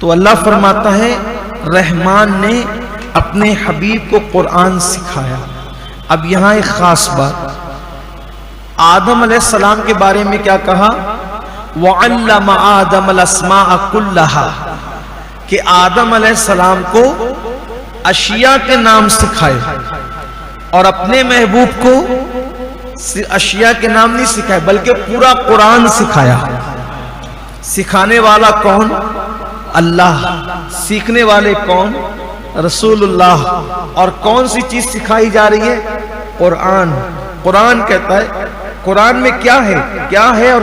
تو اللہ فرماتا ہے رحمان نے اپنے حبیب کو قرآن سکھایا۔ اب یہاں ایک خاص بات، آدم علیہ السلام کے بارے میں کیا کہا؟ وَعَلَّمَ آدَمَ الْأَسْمَاءَ كُلَّهَا، کہ آدم علیہ السلام کو اشیاء کے نام سکھائے، اور اپنے محبوب کو اشیاء کے نام نہیں سکھائے بلکہ پورا قرآن سکھایا۔ سکھانے والا کون؟ اللہ۔ سیکھنے والے کون؟ رسول اللہ۔ اور کون سی چیز سکھائی جا رہی ہے؟ قرآن۔ قرآن کہتا ہے قرآن میں کیا ہے اور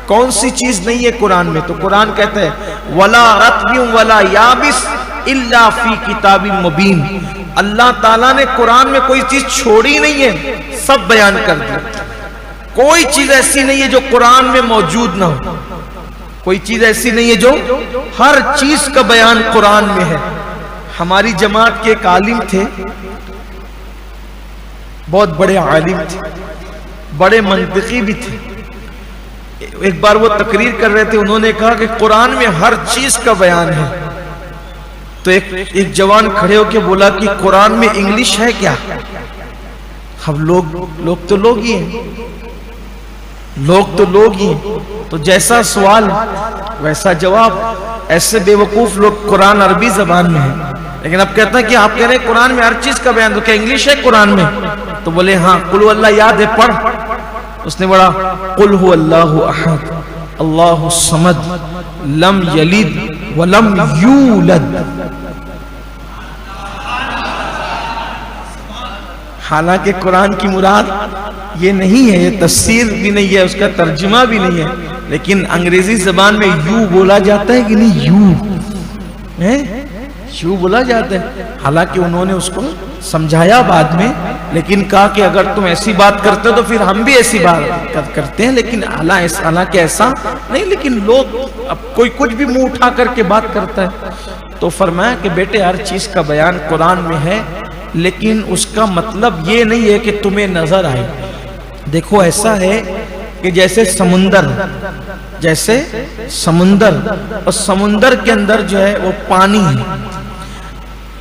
کون سی چیز نہیں ہے قرآن میں؟ تو قرآن کہتا ہے وَلَا رَطْبٍ وَلَا يَابِسٍ إِلَّا فِي كِتَابٍ مُبِينٍ۔ اللہ تعالیٰ نے قرآن میں کوئی چیز چھوڑی نہیں ہے، سب بیان کر دیا۔ کوئی چیز ایسی نہیں ہے جو قرآن میں موجود نہ ہو، کوئی چیز ایسی نہیں ہے جو، ہر چیز کا بیان قرآن میں ہے۔ ہماری جماعت کے ایک عالم تھے، بہت بڑے عالم تھے، بڑے منطقی بھی تھے۔ ایک بار وہ تقریر کر رہے تھے، انہوں نے کہا کہ قرآن میں ہر چیز کا بیان ہے۔ تو ایک جوان کھڑے ہو کے بولا کہ قرآن میں انگلش ہے کیا؟ ہم لوگ تو لوگ ہی ہیں، لوگ تو لوگ ہی ہیں۔ تو جیسا سوال ویسا جواب۔ ایسے بے وقوف لوگ قرآن عربی زبان میں ہے، لیکن اب کہتا ہے کہ آپ کہہ رہے ہیں قرآن میں ہر چیز کا بیان، تو کیا انگلش ہے قرآن میں؟ تو بولے ہاں، قل هو اللہ یاد ہے، پڑھ۔ اس نے بڑا قل هو اللہ احد اللہ الصمد لم یلد ولم یولد۔ حالانکہ قرآن کی مراد یہ نہیں ہے، یہ تفسیر بھی نہیں ہے، اس کا ترجمہ بھی نہیں ہے، لیکن انگریزی زبان میں یو بولا جاتا ہے کہ نہیں؟ یو بولا جاتا ہے۔ حالانکہ انہوں نے اس کو سمجھایا بعد میں، لیکن کہا کہ اگر تم ایسی بات کرتے ہو تو پھر ہم بھی ایسی بات کرتے ہیں، لیکن حالانکہ ایسا نہیں۔ لیکن لوگ اب کوئی کچھ بھی منہ اٹھا کر کے بات کرتا ہے۔ تو فرمایا کہ بیٹے ہر چیز کا بیان قرآن میں ہے، لیکن اس کا مطلب یہ نہیں ہے کہ تمہیں نظر آئے۔ دیکھو ایسا ہے کہ جیسے سمندر اور سمندر کے اندر جو ہے وہ پانی ہے۔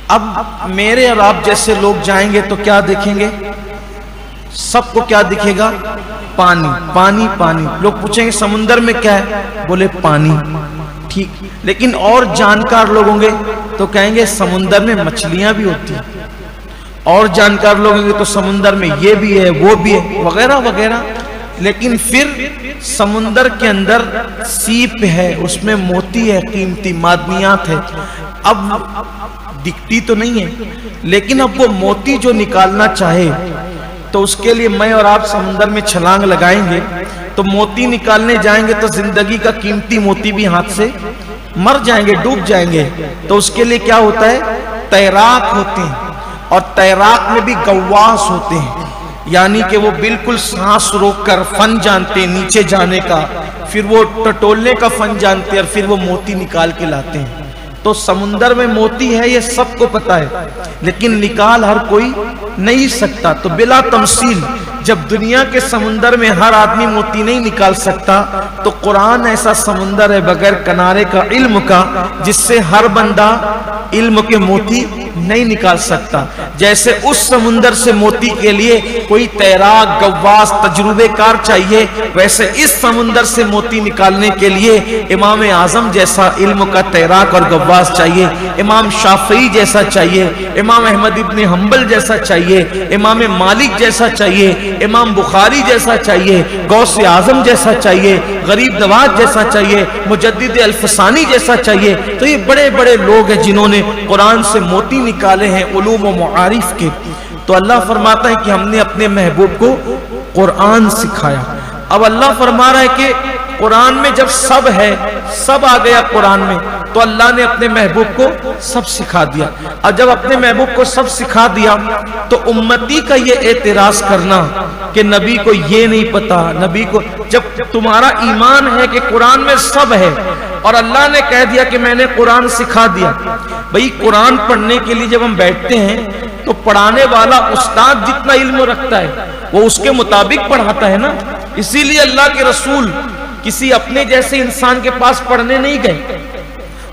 اب میرے اور آپ جیسے لوگ جائیں گے تو کیا دیکھیں گے؟ سب کو کیا دکھے گا؟ پانی پانی پانی۔ لوگ پوچھیں گے سمندر میں کیا ہے؟ بولے پانی۔ ٹھیک، لیکن اور جانکار لوگ ہوں گے تو کہیں گے سمندر میں مچھلیاں بھی ہوتی ہیں، اور جانکار لوگ ہوں گے تو سمندر میں یہ بھی ہے وہ بھی ہے وغیرہ وغیرہ۔ لیکن پھر سمندر کے اندر سیپ ہے، اس میں موتی ہے، قیمتی معدنیات ہے۔ اب دکھتی تو نہیں ہے، لیکن اب وہ موتی جو نکالنا چاہے تو اس کے لیے میں اور آپ سمندر میں چھلانگ لگائیں گے تو موتی نکالنے جائیں گے تو زندگی کا قیمتی موتی بھی ہاتھ سے مر جائیں گے، ڈوب جائیں گے۔ تو اس کے لیے کیا ہوتا ہے؟ تیراک ہوتے ہیں، اور تیراک میں بھی غواص ہوتے ہیں، یعنی کہ وہ بالکل سانس روک کر فن جانتے ہیں نیچے جانے کا، پھر وہ ٹٹولنے کا فن جانتے ہیں، اور پھر وہ موتی نکال کے لاتے ہیں۔ تو سمندر میں موتی ہے یہ سب کو پتا ہے، لیکن نکال ہر کوئی نہیں سکتا۔ تو بلا تمثیل جب دنیا کے سمندر میں ہر آدمی موتی نہیں نکال سکتا، تو قرآن ایسا سمندر ہے بغیر کنارے کا علم کا، جس سے ہر بندہ علم کے موتی نہیں نکال سکتا۔ جیسے اس سمندر سے موتی کے لیے کوئی تیراک، غواص، تجربے کار چاہیے، ویسے اس سمندر سے موتی نکالنے کے لیے امام اعظم جیسا علم کا تیراک اور غواص چاہیے، امام شافعی جیسا چاہیے، امام احمد ابن حنبل جیسا چاہیے، امام مالک جیسا چاہیے، امام بخاری جیسا چاہیے، غوث اعظم جیسا چاہیے، غریب نواز جیسا چاہیے، مجدد الفسانی جیسا چاہیے۔ تو یہ بڑے بڑے لوگ ہیں جنہوں نے قرآن سے موتی نکالے ہیں علوم و معارف کے۔ تو اللہ فرماتا ہے کہ ہم نے اپنے محبوب کو قرآن سکھایا۔ اب اللہ فرما رہا ہے کہ قرآن میں جب سب ہے، سب آ گیا قرآن میں، تو اللہ نے اپنے محبوب کو سب سکھا دیا۔ اور جب اپنے محبوب کو سب سکھا دیا تو امتی کا یہ اعتراض کرنا کہ نبی کو یہ نہیں پتا، نبی کو، جب تمہارا ایمان ہے کہ قرآن میں سب ہے اور اللہ نے کہہ دیا کہ میں نے قرآن سکھا دیا۔ بھئی قرآن پڑھنے کے لیے جب ہم بیٹھتے ہیں تو پڑھانے والا استاد جتنا علم رکھتا ہے وہ اس کے مطابق پڑھاتا ہے نا۔ اسی لیے اللہ کے رسول کسی اپنے جیسے انسان کے پاس پڑھنے نہیں گئے،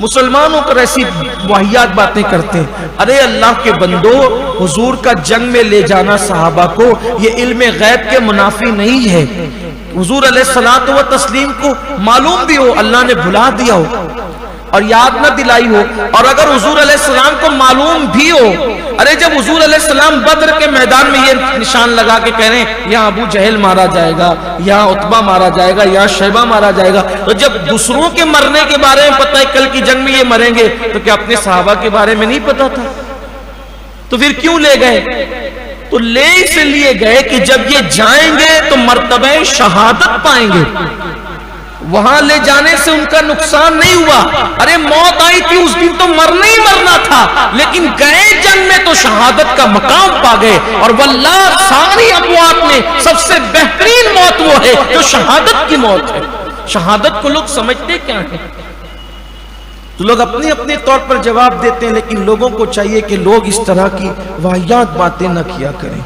مسلمانوں پر ایسی واہیات باتیں کرتے ہیں. ارے اللہ کے بندو، حضور کا جنگ میں لے جانا صحابہ کو یہ علم غیب کے منافی نہیں ہے. حضور علیہ الصلوۃ والتسلیم کو معلوم بھی ہو اللہ نے بھلا دیا ہو اور یاد نہ دلائی ہو، اور اگر حضور علیہ السلام کو معلوم بھی ہو، ارے جب حضور علیہ السلام بدر کے میدان میں یہ نشان لگا کے کہہ رہے ہیں یہاں ابو جہل مارا جائے گا، یہاں عتبہ مارا جائے گا، یہاں شیبہ مارا جائے گا، تو جب دوسروں کے مرنے کے بارے میں پتہ ہے کل کی جنگ میں یہ مریں گے، تو کیا اپنے صحابہ کے بارے میں نہیں پتا تھا؟ تو پھر کیوں لے گئے؟ تو لے اس لیے گئے کہ جب یہ جائیں گے تو مرتبہ شہادت پائیں گے. وہاں لے جانے سے ان کا نقصان نہیں ہوا. ارے موت آئی تھی اس دن تو مرنا ہی مرنا تھا، لیکن گئے جنگ میں تو شہادت کا مقام پا گئے. اور واللہ ساری اموات میں سب سے بہترین موت وہ ہے جو شہادت کی موت ہے. شہادت کو لوگ سمجھتے کیا ہیں؟ تو لوگ اپنے اپنے طور پر جواب دیتے ہیں، لیکن لوگوں کو چاہیے کہ لوگ اس طرح کی واہیات باتیں نہ کیا کریں.